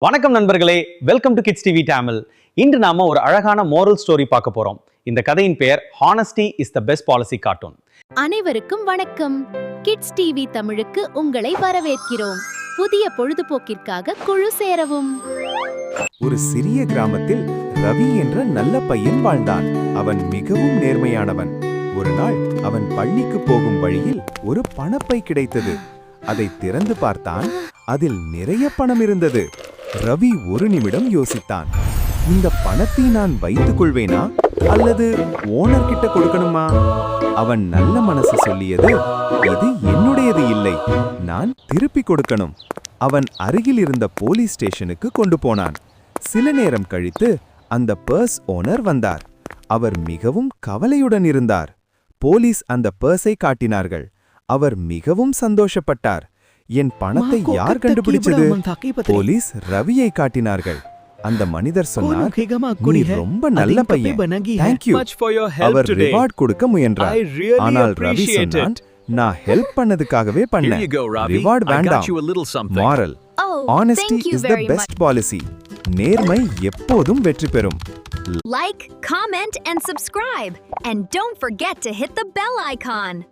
வணக்கம் நண்பர்களே, welcome to kids TV Tamil. இன்று நாம ஒரு அழகான மோரல் ஸ்டோரி பார்க்க போறோம். இந்த கதையின் பெயர் honesty is the best policy cartoon. அனைவருக்கும் வணக்கம். கிட்ஸ் டிவி தமிழுக்கு உங்களை வரவேற்கிறோம். புதிய பொழுதுபோக்கிற்காக குழு சேரவும். ஒரு சிறிய கிராமத்தில் ரவி என்ற நல்ல பையன் வாழ்ந்தான். அவன் மிகவும் நேர்மையானவன். ஒரு நாள் அவன் பள்ளிக்கு போகும் வழியில் ஒரு பணப்பை கிடைத்தது. அதை திறந்து பார்த்தான். அதில் நிறைய பணம் இருந்தது. ரவி ஒரு நிமிடம் யோசித்தான். இந்த பணத்தை நான் வைத்துக் கொள்வேனா அல்லது ஓனர் கிட்ட கொடுக்கணுமா? அவன் நல்ல மனசு சொல்லியது, இது என்னுடையது இல்லை, நான் திருப்பி கொடுக்கணும். அவன் அருகில் இருந்த போலீஸ் ஸ்டேஷனுக்கு கொண்டு போனான். சில நேரம் கழித்து அந்த பர்ஸ் ஓனர் வந்தார். அவர் மிகவும் கவலையுடன் இருந்தார். போலீஸ் அந்த பர்ஸை காட்டினார்கள். அவர் மிகவும் சந்தோஷப்பட்டார். என் பணத்தை யார் கண்டுபிடிச்சது? போலீஸ் ரவியை காட்டினார்கள். அந்த மனிதர் சொன்னார், நீ ரொம்ப நல்ல பையன், தேங்க்யூ. அவர் ரிவார்ட் கொடுக்க முயன்றார். ஆனால் ரவி சொன்னான், நான் ஹெல்ப் பண்ணதுக்காகவே பண்ணேன், ரிவார்ட் வேண்டாம். Moral, honesty is the best policy. நேர்மை எப்போதும் வெற்றி பெறும். Like, comment and subscribe, and don't forget to hit the bell icon.